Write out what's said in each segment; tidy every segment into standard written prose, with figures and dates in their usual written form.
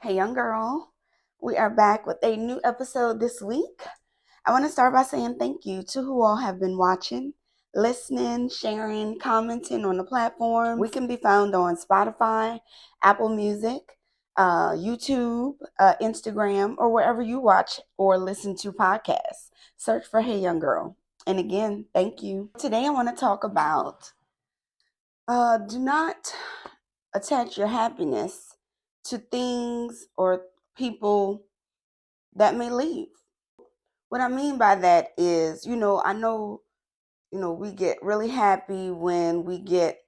Hey, young girl. We are back with a new episode this week. I want to start by saying thank you to who all have been watching, listening, sharing, commenting on the platform. We can be found on Spotify, Apple Music, YouTube, Instagram, or wherever you watch or listen to podcasts. Search for Hey Young Girl. And again, thank you. Today I want to talk about do not attach your happiness to things or people that may leave. What I mean by that is, I know, we get really happy when we get,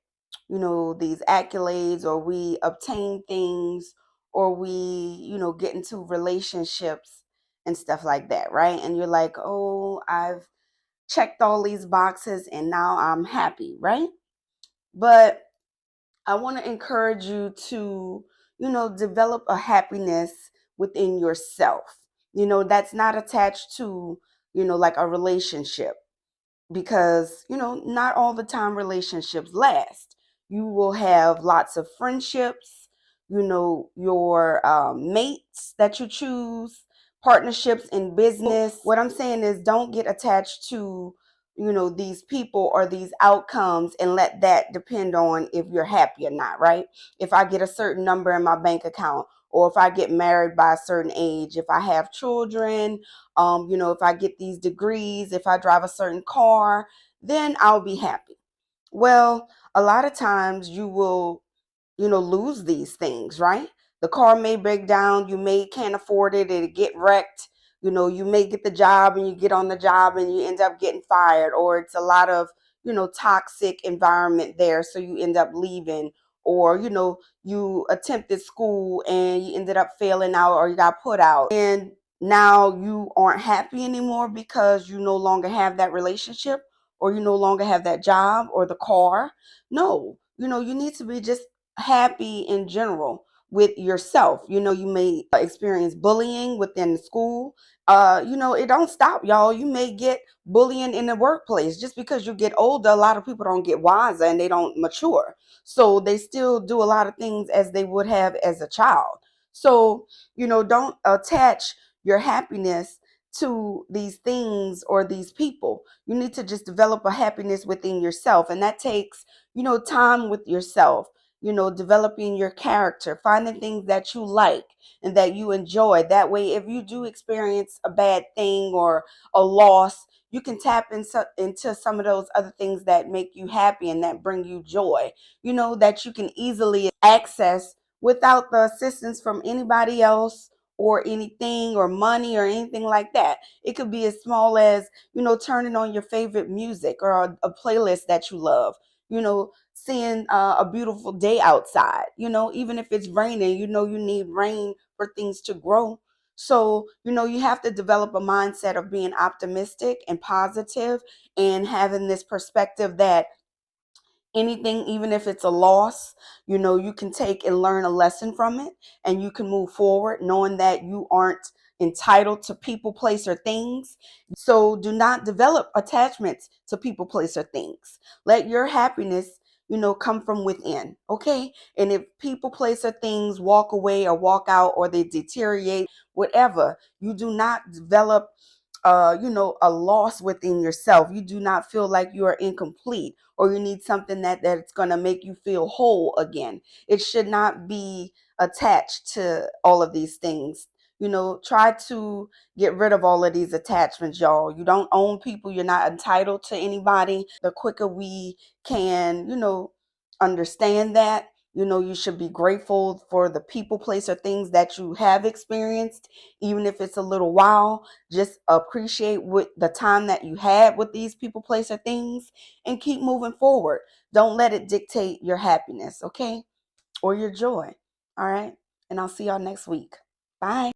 these accolades or we obtain things or we, get into relationships and stuff like that, right? And you're like, oh, I've checked all these boxes and now I'm happy, right? But I want to encourage you to, develop a happiness within yourself. That's not attached to, like a relationship because, not all the time relationships last. You will have lots of friendships, your mates that you choose, partnerships in business. What I'm saying is don't get attached to, these people or these outcomes and let that depend on if you're happy or not, right? If I get a certain number in my bank account, or if I get married by a certain age, if I have children, if I get these degrees, if I drive a certain car, then I'll be happy. Well, a lot of times you will, lose these things, right? The car may break down, you may can't afford it, it'll get wrecked. You may get the job and you get on the job and you end up getting fired, or it's a lot of, toxic environment there. So you end up leaving, or, you attempted school and you ended up failing out or you got put out. And now you aren't happy anymore because you no longer have that relationship or you no longer have that job or the car. No, you need to be just happy in general with yourself. You may experience bullying within the school. It don't stop, y'all. You may get bullying in the workplace. Just because you get older, a lot of people don't get wiser and they don't mature. So they still do a lot of things as they would have as a child. So, don't attach your happiness to these things or these people. You need to just develop a happiness within yourself. And that takes, time with yourself, developing your character, finding things that you like and that you enjoy. That way, if you do experience a bad thing or a loss, you can tap into some of those other things that make you happy and that bring you joy, that you can easily access without the assistance from anybody else or anything or money or anything like that. It could be as small as, turning on your favorite music or a playlist that you love, seeing a beautiful day outside, even if it's raining, you need rain for things to grow. So, you have to develop a mindset of being optimistic and positive and having this perspective that anything, even if it's a loss, you can take and learn a lesson from it and you can move forward knowing that you aren't entitled to people, place, or things. So do not develop attachments to people, place, or things. Let your happiness, come from within. Okay. And if people, place, or things walk away or walk out or they deteriorate, whatever, you do not develop a loss within yourself. You do not feel like you are incomplete or you need something that's going to make you feel whole again. It should not be attached to all of these things. Try to get rid of all of these attachments, y'all. You don't own people. You're not entitled to anybody. The quicker we can, understand that, you should be grateful for the people, place, or things that you have experienced, even if it's a little while. Just appreciate what the time that you had with these people, place, or things and keep moving forward. Don't let it dictate your happiness, okay? Or your joy. All right. And I'll see y'all next week. Bye.